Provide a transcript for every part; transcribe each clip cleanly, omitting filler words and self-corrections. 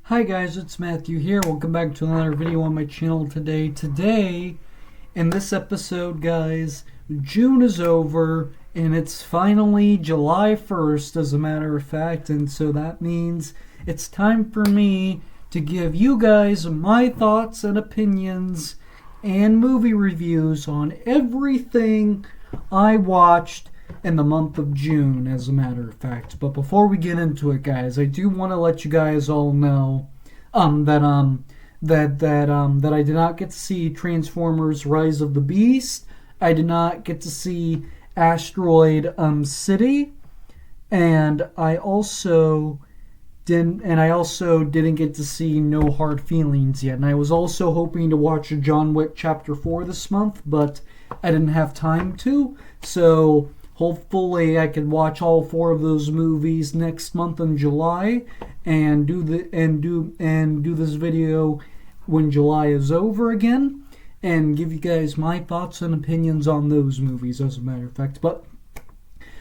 Hi guys, it's Matthew here. Welcome back to another video on my channel today. Today, in this episode, guys, June is over and it's finally July 1st, as a matter of fact, and so that means it's time for me to give you guys my thoughts and opinions and movie reviews on everything I watched in the month of June, as a matter of fact. But before we get into it, guys, I do want to let you guys all know that I did not get to see Transformers: Rise of the Beast. I did not get to see Asteroid City, and I also didn't get to see No Hard Feelings yet. And I was also hoping to watch John Wick Chapter 4 this month, but I didn't have time to. So hopefully I can watch all four of those movies next month in July and do this video when July is over again and give you guys my thoughts and opinions on those movies, as a matter of fact. But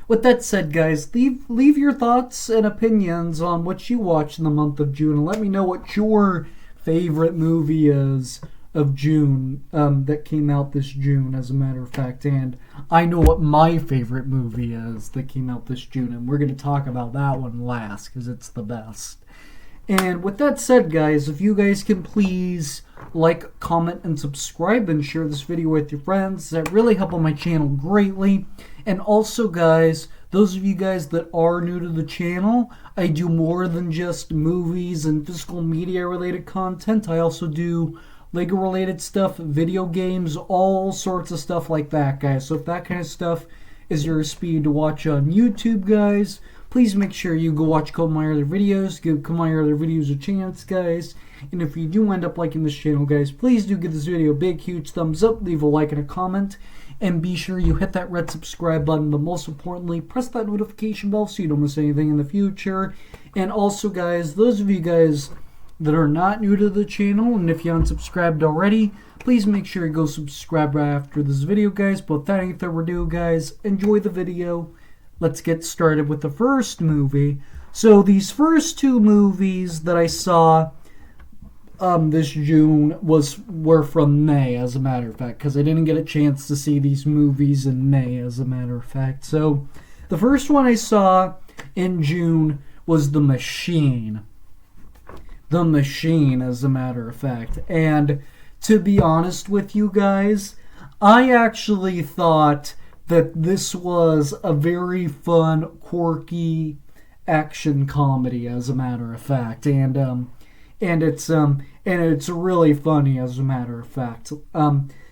with that said, guys, leave your thoughts and opinions on what you watched in the month of June, and let me know what your favorite movie is of June that came out this June, as a matter of fact. And I know what my favorite movie is that came out this June, and we're going to talk about that one last because it's the best. And with that said, guys, if you guys can please like, comment, and subscribe and share this video with your friends, that really help on my channel greatly. And also, guys, those of you guys that are new to the channel, I do more than just movies and physical media related content. I also do Lego related stuff, video games, all sorts of stuff like that, guys. So if that kind of stuff is your speed to watch on YouTube, guys, please make sure you go watch a couple of my other videos. Give a couple of my other videos a chance, guys. And if you do end up liking this channel, guys, please do give this video a big, huge thumbs up. Leave a like and a comment. And be sure you hit that red subscribe button. But most importantly, press that notification bell so you don't miss anything in the future. And also, guys, those of you guys that are not new to the channel, and if you haven't subscribed already, please make sure you go subscribe right after this video, guys. But without any further ado, guys, enjoy the video. Let's get started with the first movie. So these first two movies that I saw this June were from May, as a matter of fact, because I didn't get a chance to see these movies in May, as a matter of fact. So the first one I saw in June was The Machine. The Machine, as a matter of fact. And to be honest with you guys, I actually thought that this was a very fun, quirky action comedy, as a matter of fact. And it's really funny, as a matter of fact.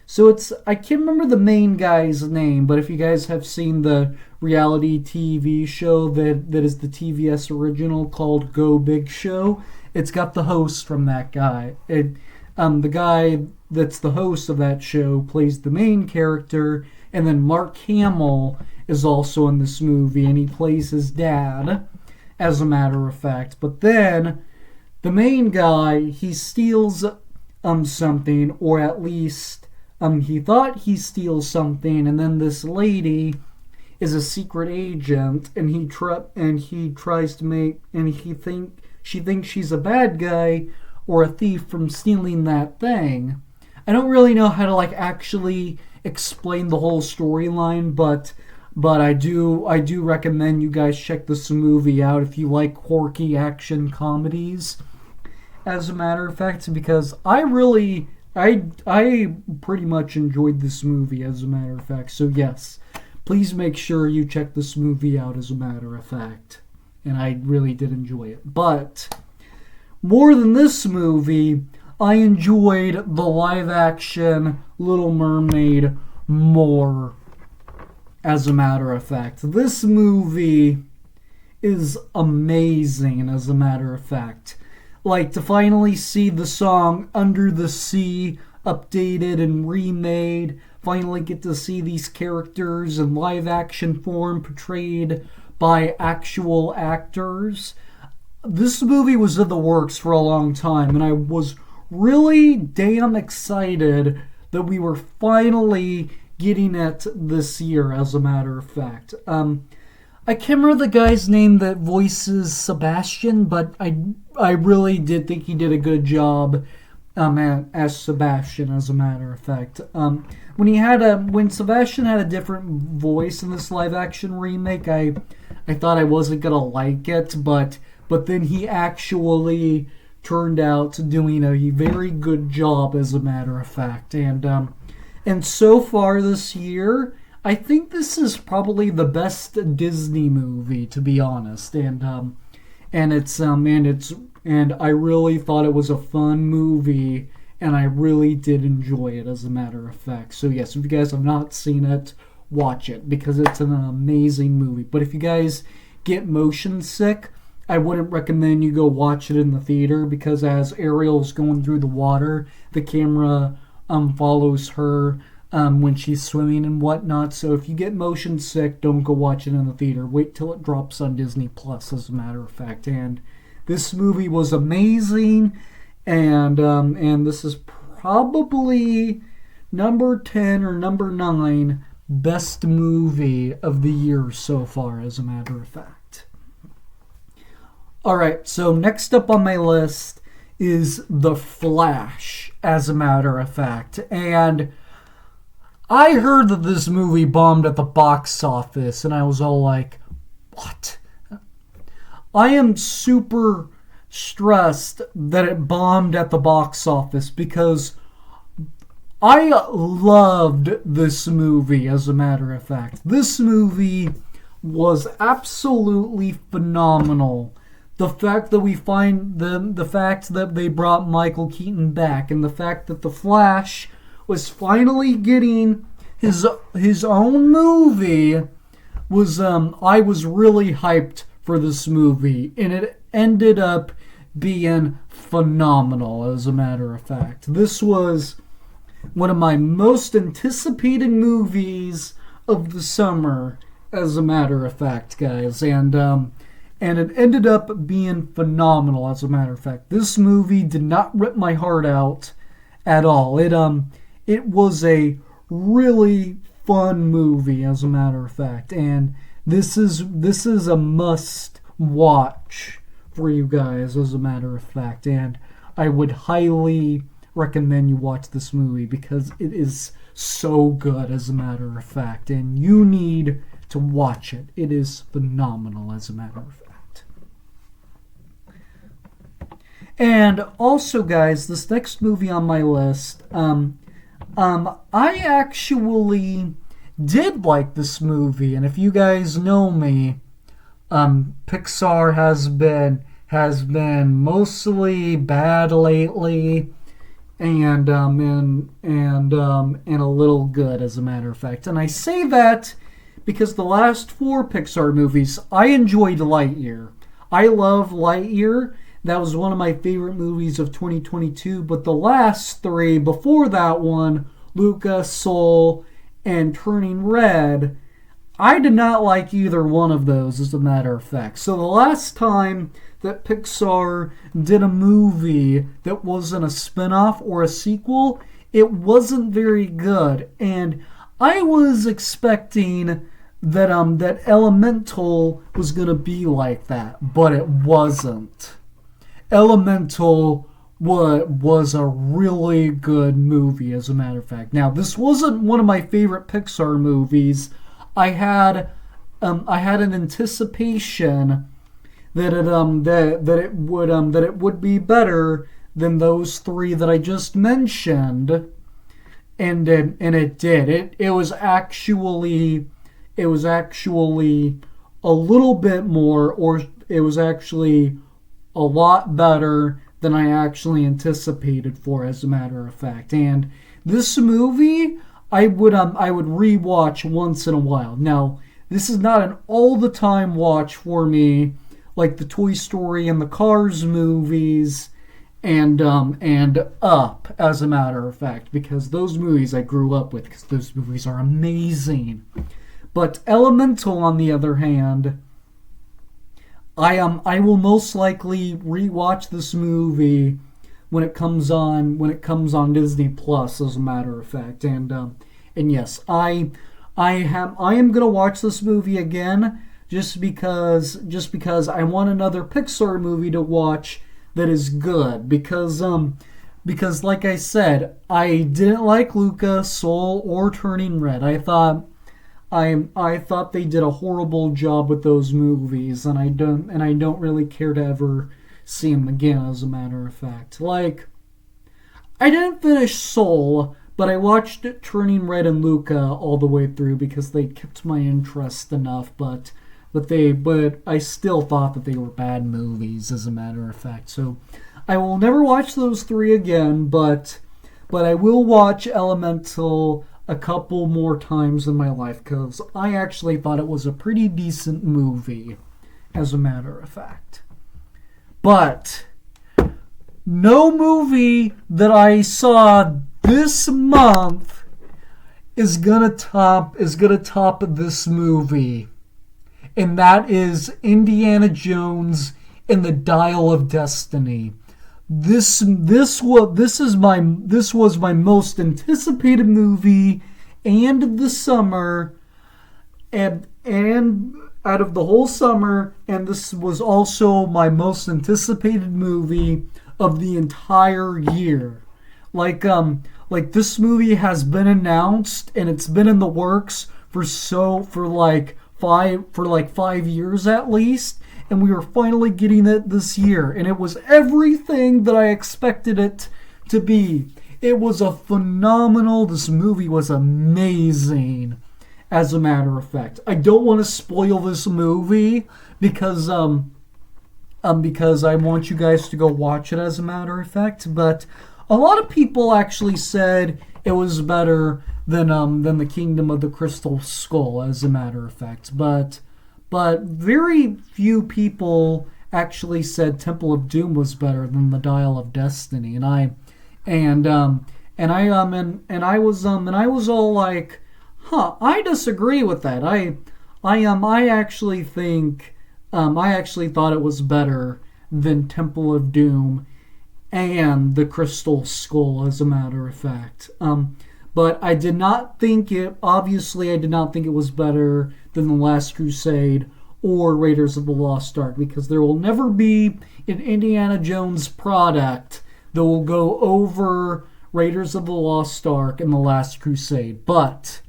So I can't remember the main guy's name, but if you guys have seen the reality TV show that is the TVS original called Go Big Show, it's got the host from that guy. The guy that's the host of that show plays the main character, and then Mark Hamill is also in this movie, and he plays his dad, as a matter of fact. But then the main guy, he steals something, or at least he thought he steals something, and then this lady is a secret agent, and she thinks she's a bad guy or a thief from stealing that thing. I don't really know how to actually explain the whole storyline, but I do recommend you guys check this movie out if you like quirky action comedies, as a matter of fact, because I pretty much enjoyed this movie, as a matter of fact. So yes, please make sure you check this movie out, as a matter of fact. And I really did enjoy it. But more than this movie, I enjoyed the live-action Little Mermaid more, as a matter of fact. This movie is amazing, as a matter of fact. To finally see the song Under the Sea updated and remade, finally get to see these characters in live-action form portrayed by actual actors. This movie was in the works for a long time, and I was really damn excited that we were finally getting it this year, as a matter of fact. I can't remember the guy's name that voices Sebastian, but I really did think he did a good job as Sebastian. As a matter of fact, when Sebastian had a different voice in this live action remake, I thought I wasn't gonna like it, but then he actually turned out doing a very good job, as a matter of fact, and so far this year, I think this is probably the best Disney movie, to be honest, and I really thought it was a fun movie, and I really did enjoy it, as a matter of fact. So yes, if you guys have not seen it, watch it because it's an amazing movie. But if you guys get motion sick, I wouldn't recommend you go watch it in the theater because as Ariel's going through the water, the camera follows her when she's swimming and whatnot. So if you get motion sick, don't go watch it in the theater. Wait till it drops on Disney Plus, as a matter of fact. And this movie was amazing, and this is probably number 10 or number 9 best movie of the year so far, as a matter of fact. Alright, so next up on my list is The Flash, as a matter of fact. And I heard that this movie bombed at the box office, and I was all like, what? I am super stressed that it bombed at the box office because I loved this movie, as a matter of fact. This movie was absolutely phenomenal. The fact that we find the fact that they brought Michael Keaton back, and the fact that the Flash was finally getting his own movie was I was really hyped for this movie, and it ended up being phenomenal, as a matter of fact. This was one of my most anticipated movies of the summer, as a matter of fact, guys, and it ended up being phenomenal, as a matter of fact. This movie did not rip my heart out at all. It was a really fun movie, as a matter of fact, and this is a must watch for you guys, as a matter of fact, and I would highly recommend you watch this movie because it is so good, as a matter of fact, and you need to watch it. It is phenomenal, as a matter of fact. And also, guys, this next movie on my list, I actually did like this movie, and if you guys know me, Pixar has been mostly bad lately, and a little good, as a matter of fact. And I say that because the last 4 Pixar movies, I enjoyed Lightyear. I love Lightyear. That was one of my favorite movies of 2022. But the last 3 before that one, Luca, Soul, and Turning Red, I did not like either one of those, as a matter of fact. So the last time that Pixar did a movie that wasn't a spin-off or a sequel, it wasn't very good. And I was expecting that Elemental was going to be like that, but it wasn't. Elemental was a really good movie, as a matter of fact. Now, this wasn't one of my favorite Pixar movies. I had an anticipation that it would be better than those 3 that I just mentioned, and it did. It was actually a little bit more, or it was actually a lot better than I actually anticipated for, as a matter of fact. And this movie, I would rewatch once in a while. Now, this is not an all the time watch for me, like the Toy Story and the Cars movies, and Up, as a matter of fact, because those movies I grew up with, because those movies are amazing. But Elemental, on the other hand, I will most likely rewatch this movie when it comes on Disney Plus, as a matter of fact, and yes, I am gonna watch this movie again just because I want another Pixar movie to watch that is good because like I said, I didn't like Luca, Soul, or Turning Red. I thought they did a horrible job with those movies, and I don't really care to ever see them again. As a matter of fact, like I didn't finish Soul, but I watched Turning Red and Luca all the way through because they kept my interest enough. But I still thought that they were bad movies, as a matter of fact. So I will never watch those three again, but I will watch Elemental a couple more times in my life because I actually thought it was a pretty decent movie, as a matter of fact. But no movie that I saw this month is gonna top this movie, and that is Indiana Jones and the Dial of Destiny. This was my most anticipated movie and the summer and out of the whole summer, and this was also my most anticipated movie of the entire year. Like this movie has been announced and it's been in the works for like 5 years at least, and we were finally getting it this year, and it was everything that I expected it to be. It was this movie was amazing, as a matter of fact. I don't want to spoil this movie because I want you guys to go watch it, as a matter of fact, but a lot of people actually said it was better than the Kingdom of the Crystal Skull, as a matter of fact, but very few people actually said Temple of Doom was better than the Dial of Destiny, and I was all like, I disagree with that. I actually thought it was better than Temple of Doom and the Crystal Skull, as a matter of fact. But I did not think it was better than The Last Crusade or Raiders of the Lost Ark, because there will never be an Indiana Jones product that will go over Raiders of the Lost Ark and The Last Crusade. But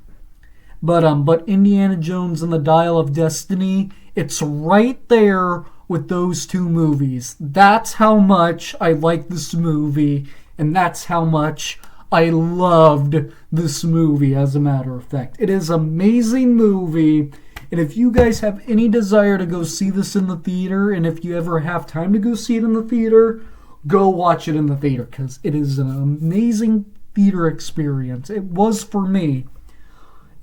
Indiana Jones and the Dial of Destiny, it's right there with those two movies. That's how much I like this movie, and that's how much I loved this movie, as a matter of fact. It is an amazing movie, and if you guys have any desire to go see this in the theater, and if you ever have time to go see it in the theater, go watch it in the theater, because it is an amazing theater experience. It was for me.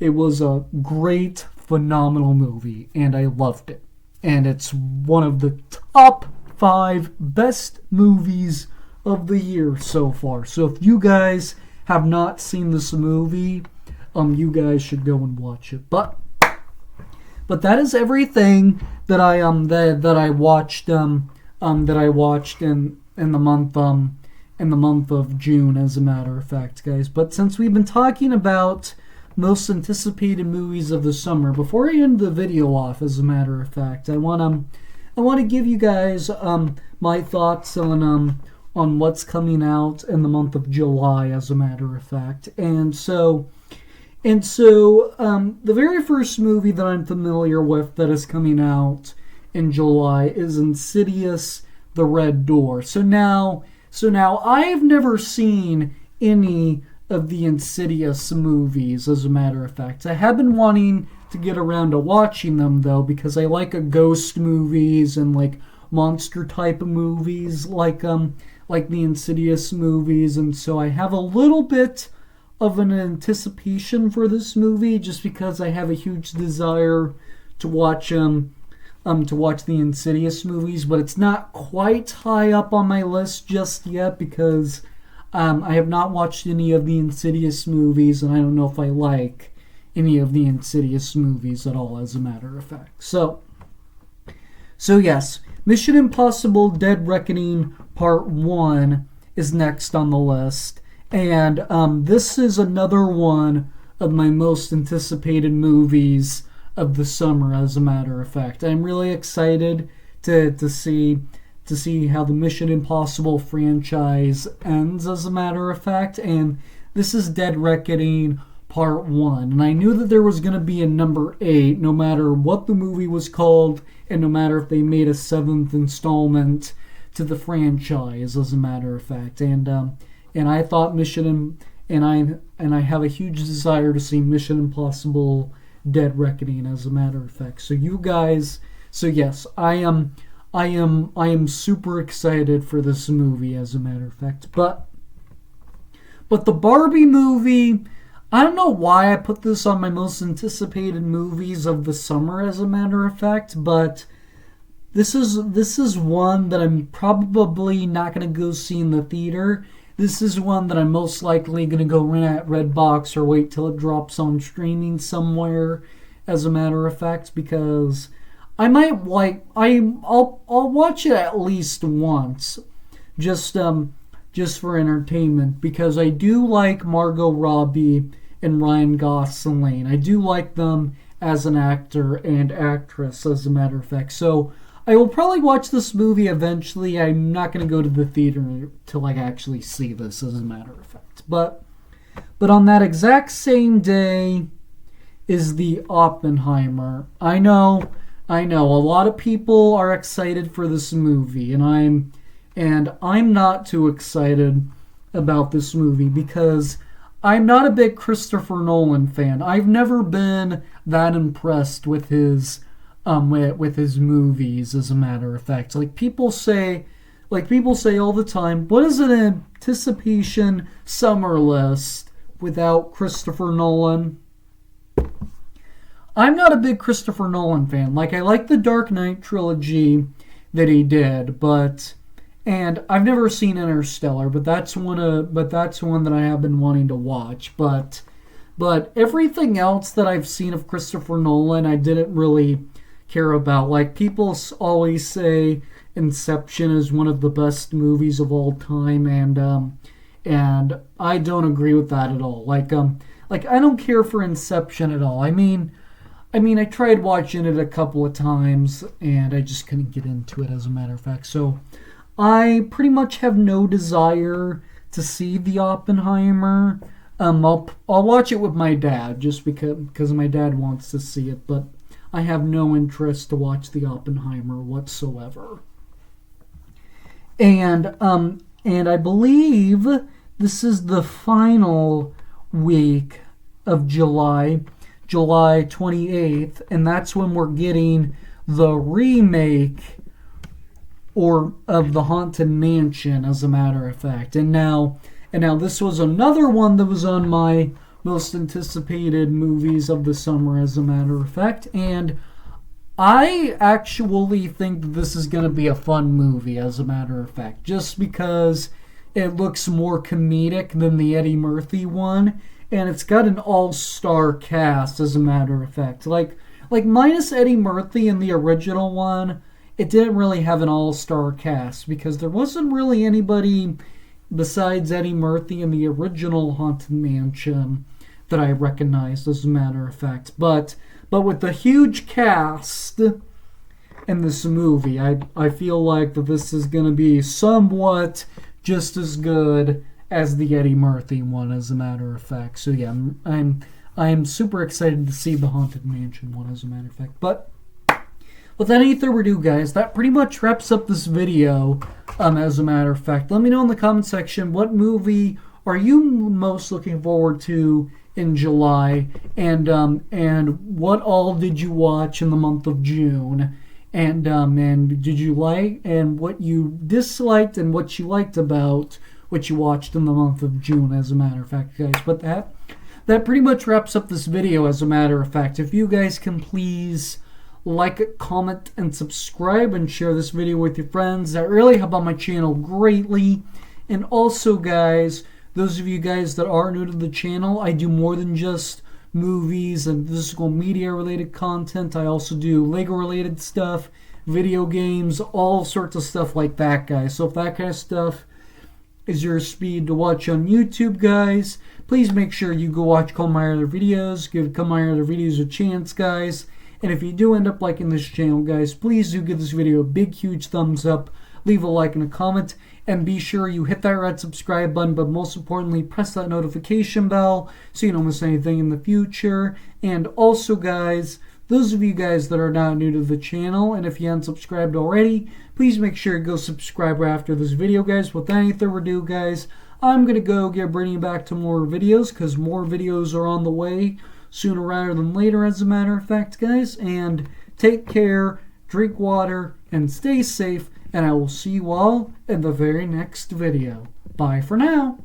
It was a great, phenomenal movie, and I loved it. And it's one of the top 5 best movies of the year so far. So if you guys have not seen this movie, you guys should go and watch it. But that is everything that I watched in the month of June, as a matter of fact, guys. But since we've been talking about most anticipated movies of the summer, before I end the video off, as a matter of fact, I want to give you guys my thoughts on what's coming out in the month of July, as a matter of fact. And so the very first movie that I'm familiar with that is coming out in July is Insidious: The Red Door. So now I've never seen any of the Insidious movies, as a matter of fact. I have been wanting to get around to watching them, though, because I like ghost movies and like monster type of movies, like the Insidious movies, and so I have a little bit of an anticipation for this movie, just because I have a huge desire to watch the Insidious movies, but it's not quite high up on my list just yet, because I have not watched any of the Insidious movies, and I don't know if I like any of the Insidious movies at all, as a matter of fact. So yes, Mission Impossible Dead Reckoning Part 1 is next on the list, and this is another one of my most anticipated movies of the summer, as a matter of fact. I'm really excited to see how the Mission Impossible franchise ends, as a matter of fact. And this is Dead Reckoning Part 1. And I knew that there was going to be a number 8, no matter what the movie was called, and no matter if they made a 7th installment to the franchise, as a matter of fact. And I thought and I have a huge desire to see Mission Impossible Dead Reckoning, as a matter of fact. So yes, I am super excited for this movie, as a matter of fact. But the Barbie movie, I don't know why I put this on my most anticipated movies of the summer, as a matter of fact, but this is one that I'm probably not going to go see in the theater. This is one that I'm most likely going to go rent at Redbox or wait till it drops on streaming somewhere, as a matter of fact, because I'll watch it at least once, just for entertainment, because I do like Margot Robbie and Ryan Gosling. I do like them as an actor and actress, as a matter of fact. So I will probably watch this movie eventually. I'm not going to go to the theater to actually see this, as a matter of fact. But on that exact same day is the Oppenheimer. I know a lot of people are excited for this movie, and I'm not too excited about this movie because I'm not a big Christopher Nolan fan. I've never been that impressed with his movies, as a matter of fact. People say all the time, what is an anticipation summer list without Christopher Nolan? I'm not a big Christopher Nolan fan. I like the Dark Knight trilogy that he did, and I've never seen Interstellar, but that's one that I have been wanting to watch. But everything else that I've seen of Christopher Nolan, I didn't really care about. People always say Inception is one of the best movies of all time, and I don't agree with that at all. I don't care for Inception at all. I mean, I tried watching it a couple of times, and I just couldn't get into it, as a matter of fact. So I pretty much have no desire to see the Oppenheimer. I'll watch it with my dad, just because my dad wants to see it, but I have no interest to watch the Oppenheimer whatsoever. And I believe this is the final week of July 28th, and that's when we're getting the remake of the Haunted Mansion, as a matter of fact. And now this was another one that was on my most anticipated movies of the summer, as a matter of fact. And I actually think that this is going to be a fun movie, as a matter of fact, just because it looks more comedic than the Eddie Murphy one, and it's got an all-star cast, as a matter of fact. Minus Eddie Murphy in the original one, it didn't really have an all-star cast because there wasn't really anybody besides Eddie Murphy in the original Haunted Mansion that I recognized, as a matter of fact. But with the huge cast in this movie, I feel like that this is going to be somewhat just as good as the Eddie Murphy one, as a matter of fact. So yeah, I'm super excited to see the Haunted Mansion one, as a matter of fact. But without any further ado, guys, that pretty much wraps up this video, as a matter of fact. Let me know in the comment section, what movie are you most looking forward to in July, and what all did you watch in the month of June, and did you like, and what you disliked, and what you liked about what you watched in the month of June, as a matter of fact, guys. But that pretty much wraps up this video, as a matter of fact. If you guys can please like, comment, and subscribe, and share this video with your friends, that really help out my channel greatly. And also, guys, those of you guys that are new to the channel, I do more than just movies and physical media related content. I also do Lego related stuff, video games, all sorts of stuff like that, guys. So if that kind of stuff is your speed to watch on YouTube, guys, please make sure you go watch all my other videos. Give all my other videos a chance, guys. And if you do end up liking this channel, guys, please do give this video a big, huge thumbs up. Leave a like and a comment. And be sure you hit that red subscribe button, but most importantly, press that notification bell so you don't miss anything in the future. And also, guys, those of you guys that are not new to the channel, and if you haven't subscribed already, please make sure to go subscribe right after this video, guys. Without any further ado, guys, I'm going to go get bringing back to more videos, because more videos are on the way sooner rather than later, as a matter of fact, guys. And take care, drink water, and stay safe, and I will see you all in the very next video. Bye for now.